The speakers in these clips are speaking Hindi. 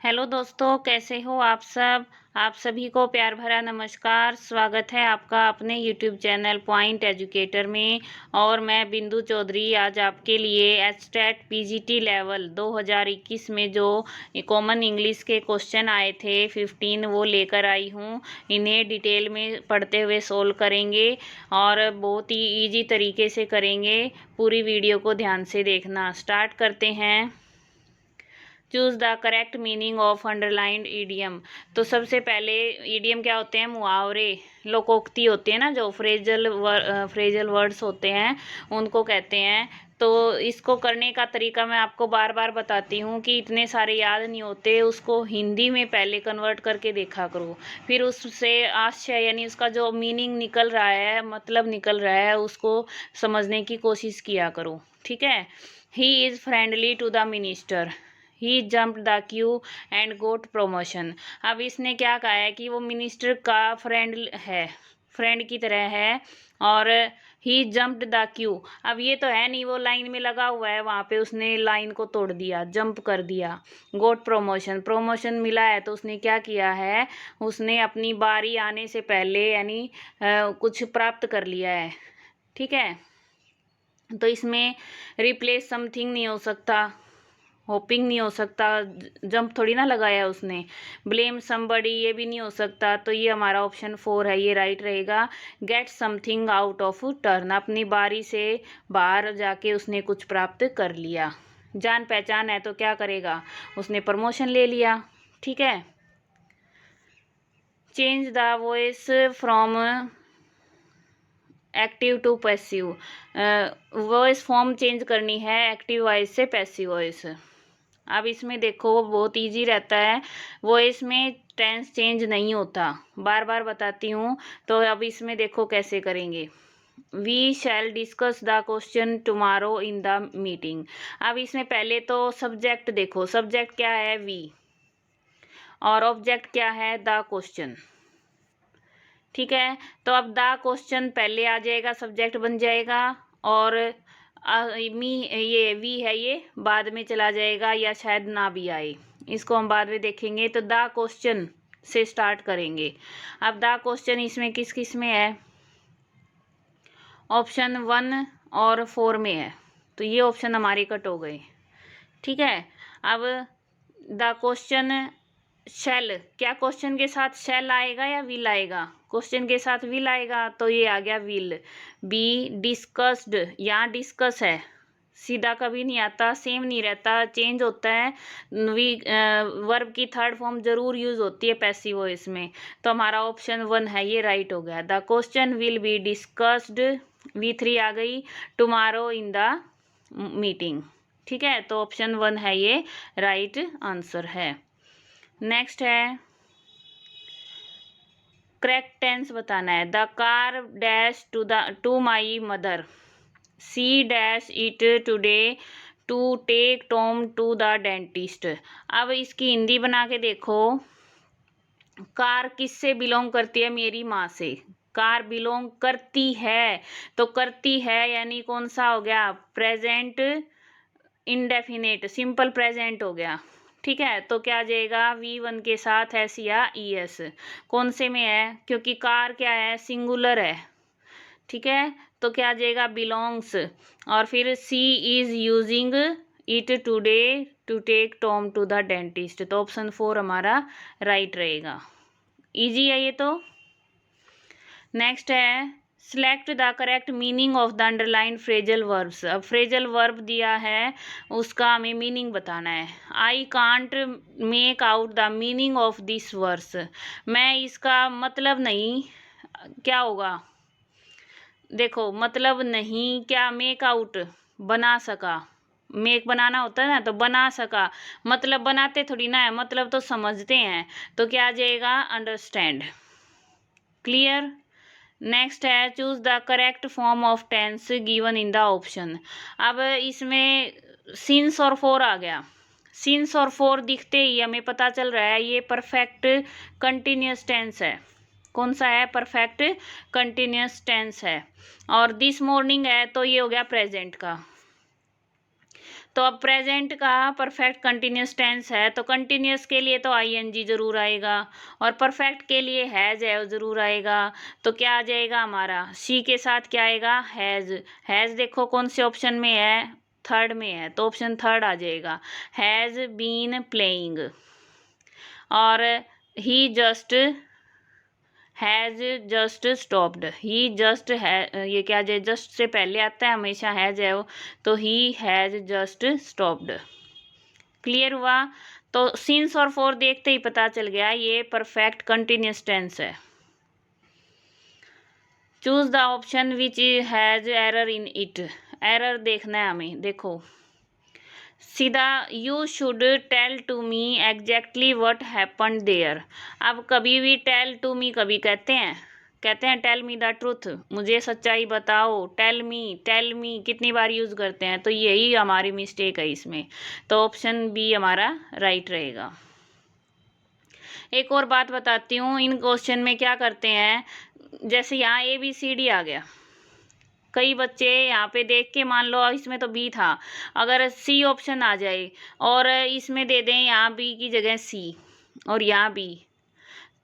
हेलो दोस्तों, कैसे हो आप सब। आप सभी को प्यार भरा नमस्कार। स्वागत है आपका अपने यूट्यूब चैनल पॉइंट एजुकेटर में। और मैं बिंदु चौधरी आज आपके लिए एचटेट पीजीटी लेवल 2021 में जो कॉमन इंग्लिश के क्वेश्चन आए थे 15 वो लेकर आई हूँ। इन्हें डिटेल में पढ़ते हुए सोल्व करेंगे और बहुत ही ईजी तरीके से करेंगे। पूरी वीडियो को ध्यान से देखना। स्टार्ट करते हैं। Choose the correct meaning of underlined idiom. तो सबसे पहले ईडियम क्या होते हैं? मुहावरे, लोकोक्ति होते हैं ना, जो फ्रेजल वर्ड्स होते हैं उनको कहते हैं। तो इसको करने का तरीका मैं आपको बार बार बताती हूँ कि इतने सारे याद नहीं होते, उसको हिंदी में पहले कन्वर्ट करके देखा करो, फिर उससे आशय यानी उसका जो मीनिंग निकल रहा है, मतलब निकल रहा है, उसको समझने की कोशिश किया करो। ठीक है। He is friendly to the minister. He jumped the queue and got promotion. अब इसने क्या कहा है कि वो मिनिस्टर का फ्रेंड है, फ्रेंड की तरह है। और ही जम्प्ड द क्यू, अब ये तो है नहीं, वो लाइन में लगा हुआ है, वहाँ पे उसने लाइन को तोड़ दिया, जंप कर दिया। गोट प्रमोशन, प्रमोशन मिला है तो उसने क्या किया है, उसने अपनी बारी आने से पहले यानी कुछ प्राप्त कर लिया है। ठीक है। तो इसमें रिप्लेस समथिंग नहीं हो सकता, होपिंग नहीं हो सकता, जंप थोड़ी ना लगाया उसने। ब्लेम समबडी ये भी नहीं हो सकता। तो ये हमारा ऑप्शन 4 है, ये राइट रहेगा। Get something out of turn, अपनी बारी से बाहर जाके उसने कुछ प्राप्त कर लिया। जान पहचान है तो क्या करेगा, उसने प्रमोशन ले लिया। ठीक है। Change the voice from active to passive, voice form change करनी है एक्टिव वॉइस से पैसिव वॉइस। अब इसमें देखो बहुत इजी रहता है, वॉइस में टेंस चेंज नहीं होता, बार बार बताती हूँ। तो अब इसमें देखो कैसे करेंगे। We shall discuss the question tomorrow in the meeting. अब इसमें पहले तो सब्जेक्ट देखो, सब्जेक्ट क्या है? वी, और ऑब्जेक्ट क्या है? The question. ठीक है। तो अब द क्वेश्चन पहले आ जाएगा, सब्जेक्ट बन जाएगा, और ये वी है, ये बाद में चला जाएगा या शायद ना भी आए, इसको हम बाद में देखेंगे। तो द क्वेश्चन से स्टार्ट करेंगे। अब द क्वेश्चन इसमें किस किस में है? ऑप्शन 1 और 4 में है, तो ये ऑप्शन हमारे कट हो गए। ठीक है। अब द क्वेश्चन शैल, क्या क्वेश्चन के साथ शैल आएगा या विल आएगा? क्वेश्चन के साथ विल आएगा, तो ये आ गया विल। बी डिस्कस्ड, यहाँ डिस्कस है, सीधा कभी नहीं आता, सेम नहीं रहता, चेंज होता है। वी वर्ब की थर्ड फॉर्म जरूर यूज होती है पैसिव वॉइस में। तो हमारा ऑप्शन 1 है, ये राइट हो गया। The question will be discussed, V3 आ गई, टुमारो इन द मीटिंग। ठीक है। तो ऑप्शन 1 है, ये राइट आंसर है। नेक्स्ट है करेक्ट टेंस बताना है। The car dash to my mother, see dash it today to take Tom to the dentist. अब इसकी हिंदी बना के देखो। कार किससे बिलोंग करती है? मेरी माँ से। कार बिलोंग करती है, तो करती है यानी कौन सा हो गया? प्रेजेंट इंडेफिनेट, सिंपल प्रेजेंट हो गया। ठीक है। तो क्या आ जाएगा? V1 के साथ एस या ES, कौन से में है? क्योंकि कार क्या है? सिंगुलर है। ठीक है। तो क्या आ जाएगा? बिलोंग्स, और फिर she is using it today to take Tom to the dentist. तो ऑप्शन 4 हमारा राइट रहेगा। इजी है ये तो। नेक्स्ट है select the correct meaning of the underline phrasal verbs. अब फ्रेजल वर्ब दिया है, उसका हमें मीनिंग बताना है। I can't make out the meaning of this verse, मैं इसका मतलब नहीं, क्या होगा? देखो मतलब नहीं, क्या मेक आउट, बना सका, मेक बनाना होता है ना, तो बना सका, मतलब बनाते थोड़ी ना है, मतलब तो समझते हैं। तो क्या आ जाएगा? अंडरस्टैंड। क्लियर। नेक्स्ट है choose the correct form of tense given in the option. अब इसमें सिंस और फोर आ गया। सिंस और फोर दिखते ही हमें पता चल रहा है ये परफेक्ट कंटिन्यूस टेंस है। कौन सा है? परफेक्ट कंटिन्यूस टेंस है। और दिस मॉर्निंग है, तो ये हो गया प्रेजेंट का। तो अब प्रेजेंट का परफेक्ट कंटिन्यूस टेंस है, तो कंटिन्यूस के लिए तो आईएनजी जरूर आएगा और परफेक्ट के लिए हैज है जरूर आएगा। तो क्या आ जाएगा हमारा, सी के साथ क्या आएगा, हैज। हैज देखो कौन से ऑप्शन में है, थर्ड में है, तो ऑप्शन थर्ड आ जाएगा, हैज बीन प्लेइंग। और he just, has just stopped, he just है, ये क्या है, जस्ट से पहले आता है हमेशा हैज है वो, तो he has just stopped. Clear हुआ। तो सिंस और फॉर देखते ही पता चल गया ये परफेक्ट कंटिन्यूस टेंस है। Choose the option which has error in it. Error देखना है हमें, देखो सीधा, you should tell to me exactly what happened there. अब कभी भी टेल टू मी कभी कहते हैं टेल मी द ट्रूथ, मुझे सच्चाई बताओ, टेल मी कितनी बार यूज करते हैं, तो यही हमारी मिस्टेक है इसमें। तो ऑप्शन बी हमारा राइट रहेगा। एक और बात बताती हूँ, इन क्वेश्चन में क्या करते हैं, जैसे यहाँ ABCD आ गया, कई बच्चे यहाँ पे देख के, मान लो इसमें तो बी था, अगर सी ऑप्शन आ जाए और इसमें दे दें यहाँ बी की जगह सी और यहाँ बी,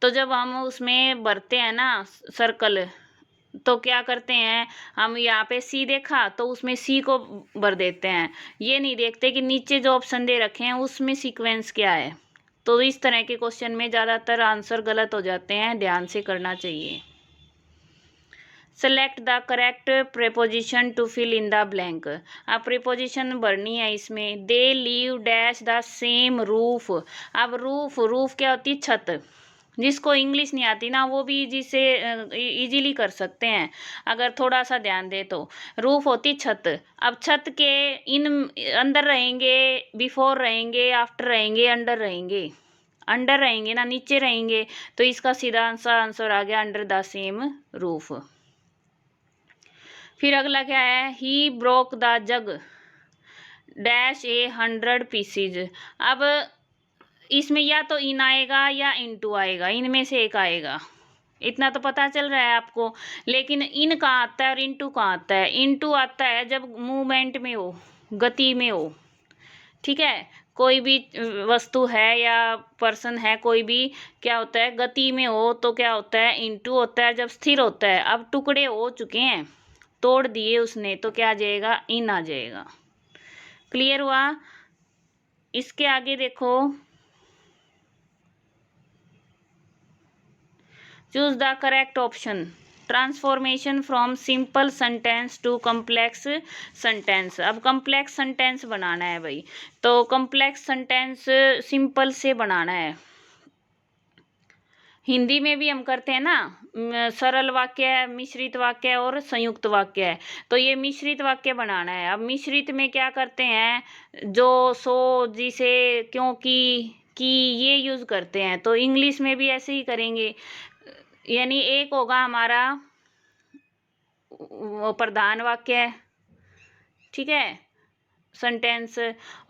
तो जब हम उसमें भरते हैं ना सर्कल, तो क्या करते हैं हम, यहाँ पे सी देखा तो उसमें सी को भर देते हैं, ये नहीं देखते कि नीचे जो ऑप्शन दे रखे हैं उसमें सीक्वेंस क्या है। तो इस तरह के क्वेश्चन में ज़्यादातर आंसर गलत हो जाते हैं, ध्यान से करना चाहिए। Select the correct preposition to fill in the blank. अब प्रेपोजिशन भरनी है इसमें, they leave dash the same roof. अब रूफ क्या होती है, छत। जिसको इंग्लिश नहीं आती ना वो भी इजीली कर सकते हैं अगर थोड़ा सा ध्यान दे तो। रूफ होती छत। अब छत के इन अंदर रहेंगे, बिफोर रहेंगे, आफ्टर रहेंगे, अंडर रहेंगे। अंडर रहेंगे ना, नीचे रहेंगे, तो इसका सीधा आंसर आ गया अंडर द सेम रूफ। फिर अगला क्या है, he broke the jug dash 100 pieces. अब इसमें या तो इन आएगा या इनटू आएगा, इनमें से एक आएगा, इतना तो पता चल रहा है आपको। लेकिन इन कहाँ आता है और इनटू कहाँ आता है, इनटू आता है जब मूवमेंट में हो, गति में हो, ठीक है। कोई भी वस्तु है या पर्सन है, कोई भी क्या होता है, गति में हो तो क्या होता है, इनटू होता है। जब स्थिर होता है, अब टुकड़े हो चुके हैं, तोड़ दिए उसने, तो क्या आ जाएगा, इन आ जाएगा। क्लियर हुआ। इसके आगे देखो, choose the correct option, transformation from simple sentence to complex sentence. अब कम्प्लेक्स सेंटेंस बनाना है भाई, तो कम्प्लेक्स सेंटेंस सिंपल से बनाना है। हिंदी में भी हम करते हैं ना, सरल वाक्य है, मिश्रित वाक्य है और संयुक्त वाक्य है। तो ये मिश्रित वाक्य बनाना है। अब मिश्रित में क्या करते हैं, जो, सो, जिसे, क्योंकि, कि, ये यूज करते हैं। तो इंग्लिश में भी ऐसे ही करेंगे, यानी एक होगा हमारा प्रधान वाक्य, ठीक है, सेंटेंस,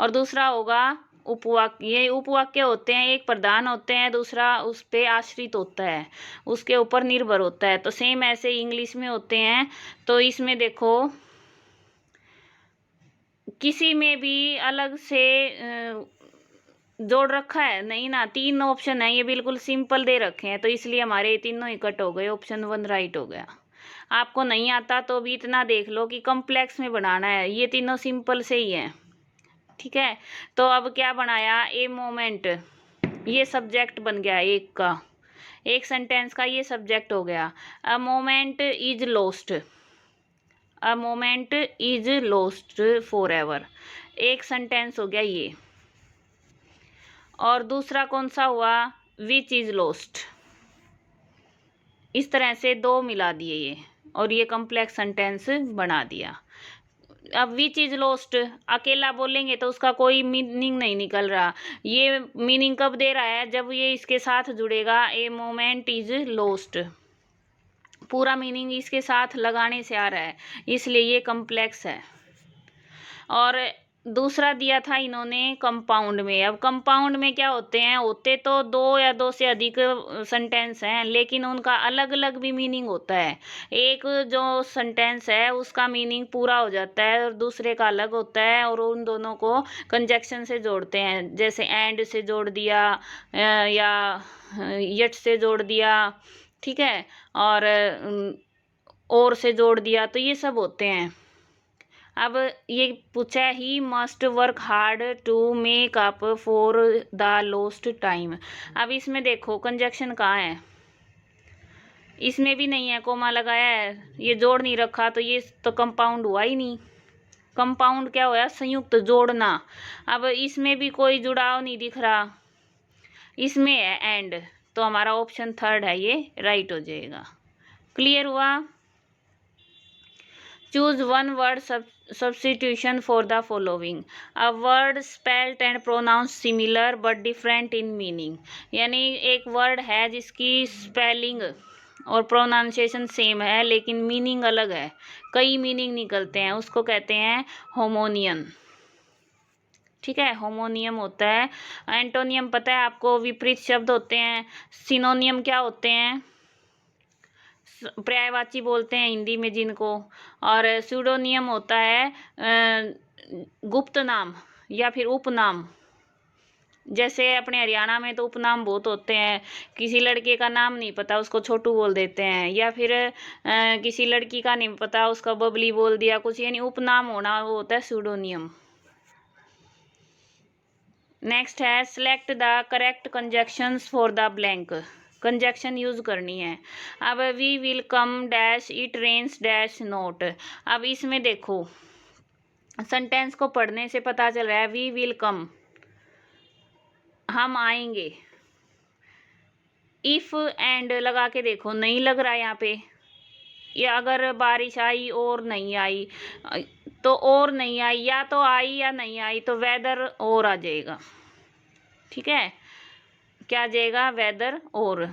और दूसरा होगा उपवाक्य। ये उपवाक्य होते हैं, एक प्रधान होते हैं, दूसरा उस पे आश्रित होता है, उसके ऊपर निर्भर होता है। तो सेम ऐसे इंग्लिश में होते हैं। तो इसमें देखो, किसी में भी अलग से जोड़ रखा है नहीं ना, तीन ऑप्शन है, ये बिल्कुल सिंपल दे रखे हैं, तो इसलिए हमारे तीनों ही कट हो गए, ऑप्शन 1 राइट हो गया। आपको नहीं आता तो भी इतना देख लो कि कॉम्प्लेक्स में बनाना है, ये तीनों सिंपल से ही हैं, ठीक है। तो अब क्या बनाया, ए मोमेंट, ये सब्जेक्ट बन गया एक का, एक सेंटेंस का ये सब्जेक्ट हो गया। A moment is lost, a moment is lost for ever, एक सेंटेंस हो गया ये। और दूसरा कौन सा हुआ, विच इज लॉस्ट। इस तरह से दो मिला दिए ये, और ये कॉम्प्लेक्स सेंटेंस बना दिया। अब विच इज लॉस्ट अकेला बोलेंगे तो उसका कोई मीनिंग नहीं निकल रहा, ये मीनिंग कब दे रहा है, जब ये इसके साथ जुड़ेगा, ए मोमेंट इज लॉस्ट, पूरा मीनिंग इसके साथ लगाने से आ रहा है, इसलिए ये कॉम्प्लेक्स है। और दूसरा दिया था इन्होंने कंपाउंड में। अब कंपाउंड में क्या होते हैं, होते तो दो या दो से अधिक सेंटेंस हैं, लेकिन उनका अलग अलग भी मीनिंग होता है। एक जो सेंटेंस है उसका मीनिंग पूरा हो जाता है और दूसरे का अलग होता है, और उन दोनों को कंजक्शन से जोड़ते हैं, जैसे एंड से जोड़ दिया या यट से जोड़ दिया, ठीक है, और से जोड़ दिया, तो ये सब होते हैं। अब ये पूछा है he must work hard to make up for the lost time. अब इसमें देखो कंजक्शन कहाँ है, इसमें भी नहीं है, कोमा लगाया है, ये जोड़ नहीं रखा, तो ये तो कंपाउंड हुआ ही नहीं। कंपाउंड क्या हुआ, संयुक्त, जोड़ना। अब इसमें भी कोई जुड़ाव नहीं दिख रहा, इसमें है एंड, तो हमारा ऑप्शन थर्ड है, ये राइट हो जाएगा। क्लियर हुआ। Choose one word substitution for the following. A word spelt and pronounced similar but different in meaning. यानी एक वर्ड है जिसकी स्पेलिंग और प्रोनाउंसिएशन सेम है लेकिन मीनिंग अलग है, कई मीनिंग निकलते हैं, उसको कहते हैं होमोनियन। ठीक है, होमोनियम होता है। एंटोनियम पता है आपको, विपरीत शब्द होते हैं। सिनोनियम क्या होते हैं, पर्यायवाची बोलते हैं हिंदी में जिनको। और स्यूडोनियम होता है गुप्त नाम या फिर उपनाम। जैसे अपने हरियाणा में तो उपनाम बहुत होते हैं, किसी लड़के का नाम नहीं पता उसको छोटू बोल देते हैं, या फिर किसी लड़की का नहीं पता उसका बबली बोल दिया कुछ, यानी उपनाम होना वो होता है स्यूडोनियम। नेक्स्ट है select the correct conjunctions for the blank. Conjunction use करनी है। अब we will come dash it rains dash not. अब इसमें देखो सेंटेंस को पढ़ने से पता चल रहा है वी विल कम, हम आएंगे। इफ एंड लगा के देखो, नहीं लग रहा है यहाँ पे। या अगर बारिश आई और नहीं आई, तो और नहीं आई, या तो आई या नहीं आई, तो वेदर और आ जाएगा। ठीक है, क्या आ जाएगा, वेदर और।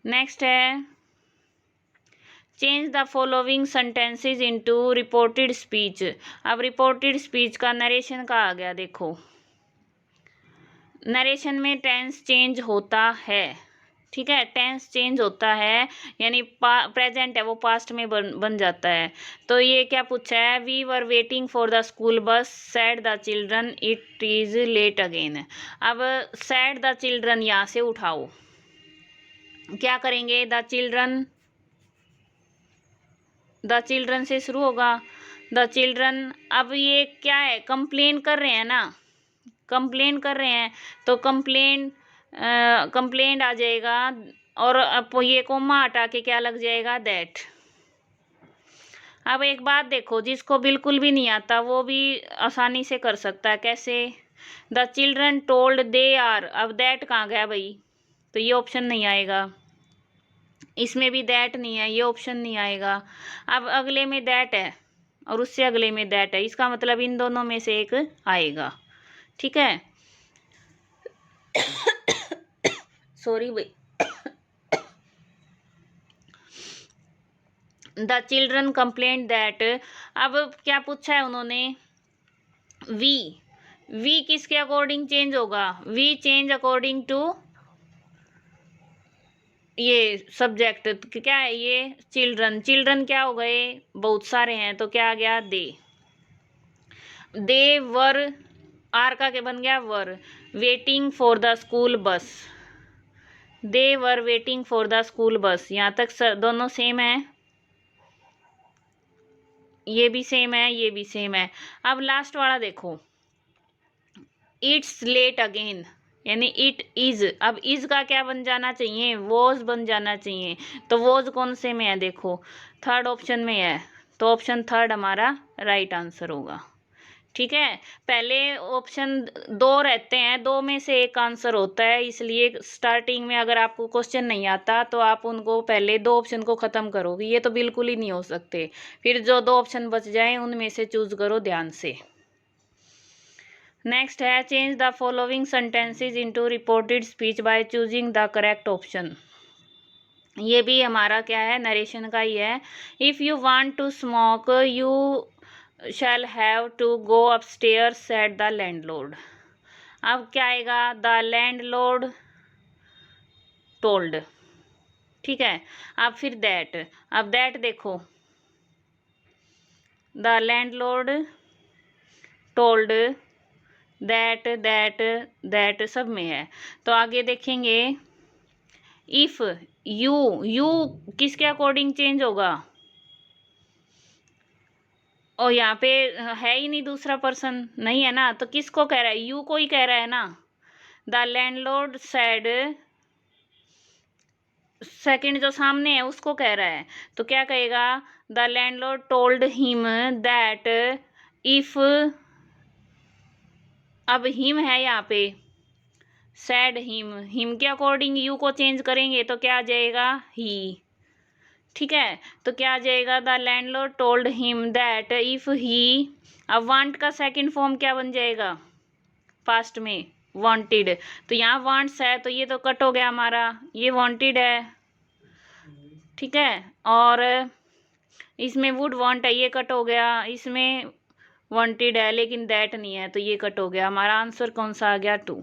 नेक्स्ट है change the following sentences into reported speech. अब रिपोर्टेड स्पीच का नरेशन का आ गया, देखो नरेशन में टेंस चेंज होता है। ठीक है, टेंस चेंज होता है, यानी प्रेजेंट है वो पास्ट में बन जाता है। तो ये क्या पूछा है, we were waiting for the school bus said the children it is late again. अब सैड द चिल्ड्रन यहाँ से उठाओ, क्या करेंगे, द चिल्ड्रन से शुरू होगा, द चिल्ड्रन। अब ये क्या है, कंप्लेन कर रहे हैं ना, कंप्लेन कर रहे हैं, तो कंप्लेंट आ जाएगा, और अब ये कोमा हटा के क्या लग जाएगा, दैट। अब एक बात देखो, जिसको बिल्कुल भी नहीं आता वो भी आसानी से कर सकता है। कैसे, the children told they are. अब दैट कहाँ गया भाई, तो ये ऑप्शन नहीं आएगा। इसमें भी दैट नहीं है, ये ऑप्शन नहीं आएगा। अब अगले में दैट है और उससे अगले में दैट है, इसका मतलब इन दोनों में से एक आएगा। ठीक है, सॉरी भाई। The children complaint that. अब क्या पूछा है उन्होंने, वी किसके अकॉर्डिंग चेंज होगा, वी चेंज अकॉर्डिंग टू ये सब्जेक्ट, क्या है ये, चिल्ड्रन। चिल्ड्रन क्या हो गए, बहुत सारे हैं, तो क्या आ गया, दे वर, आर का क्या बन गया, were, waiting for the school bus. They were waiting for the school bus. यहाँ तक दोनों सेम है, ये भी सेम है, ये भी सेम है। अब लास्ट वाला देखो, इट्स लेट अगेन, यानी इट इज। अब इज का क्या बन जाना चाहिए, वॉज बन जाना चाहिए। तो वॉज कौन से में है, देखो थर्ड ऑप्शन में है, तो ऑप्शन थर्ड हमारा राइट आंसर होगा। ठीक है, पहले ऑप्शन दो रहते हैं, दो में से एक आंसर होता है, इसलिए स्टार्टिंग में अगर आपको क्वेश्चन नहीं आता तो आप उनको पहले दो ऑप्शन को ख़त्म करोगे, ये तो बिल्कुल ही नहीं हो सकते। फिर जो दो ऑप्शन बच जाएं उनमें से चूज करो ध्यान से। नेक्स्ट है change the following sentences into reported speech by choosing the correct option. ये भी हमारा क्या है, नरेशन का ही है। If you want to smoke you shall have to go upstairs said the landlord. अब क्या आएगा, द लैंडलॉर्ड टोल्ड, ठीक है। अब फिर दैट, अब दैट देखो, the landlord told that, that that सब में है। तो आगे देखेंगे, इफ यू, यू किसके अकॉर्डिंग चेंज होगा, और यहाँ पे है ही नहीं दूसरा पर्सन, नहीं है ना, तो किसको कह रहा है, यू को ही कह रहा है ना। द लैंडलॉर्ड सेड, सेकंड जो सामने है उसको कह रहा है, तो क्या कहेगा, the landlord told him that if, अब हिम है यहाँ पे, सैड हिम, हिम के अकॉर्डिंग यू को चेंज करेंगे तो क्या आ जाएगा, ही, ठीक है। तो क्या आ जाएगा, the landlord told him that if he, अब वांट का सेकंड फॉर्म क्या बन जाएगा, पास्ट में वांटेड, तो यहाँ वांट्स है तो ये तो कट हो गया हमारा, ये वांटेड है, ठीक है। और इसमें वुड वांट है, ये कट हो गया, इसमें वांटेड है लेकिन दैट नहीं है तो ये कट हो गया, हमारा आंसर कौन सा आ गया, 2।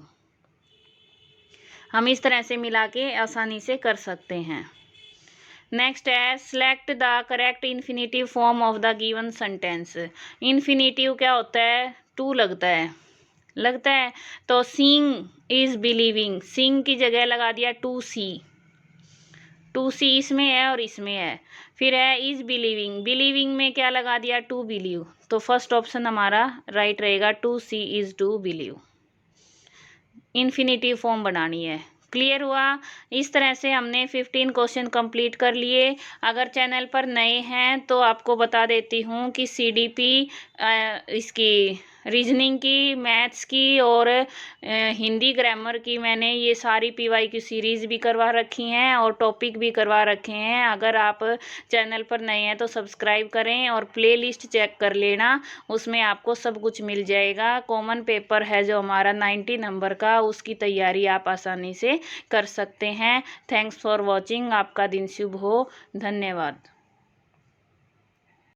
हम इस तरह से मिला के आसानी से कर सकते हैं। नेक्स्ट है, select the correct infinitive form of the given sentence. Infinitive क्या होता है, टू लगता है, तो सीइंग इज बिलीविंग, सीइंग की जगह लगा दिया टू सी, टू सी इसमें है और इसमें है। फिर है इज बिलीविंग, बिलीविंग में क्या लगा दिया, टू बिलीव, तो फर्स्ट ऑप्शन हमारा राइट रहेगा, to see is to believe. Infinitive form बनानी है। क्लियर हुआ। इस तरह से हमने 15 क्वेश्चन कंप्लीट कर लिए। अगर चैनल पर नए हैं तो आपको बता देती हूँ कि CDP इसकी रीजनिंग की, मैथ्स की और हिंदी ग्रामर की मैंने ये सारी PYQ सीरीज़ भी करवा रखी हैं और टॉपिक भी करवा रखे हैं। अगर आप चैनल पर नए हैं तो सब्सक्राइब करें और प्लेलिस्ट चेक कर लेना, उसमें आपको सब कुछ मिल जाएगा। कॉमन पेपर है जो हमारा 90 नंबर का, उसकी तैयारी आप आसानी से कर सकते हैं। Thanks for watching. आपका दिन शुभ हो। धन्यवाद।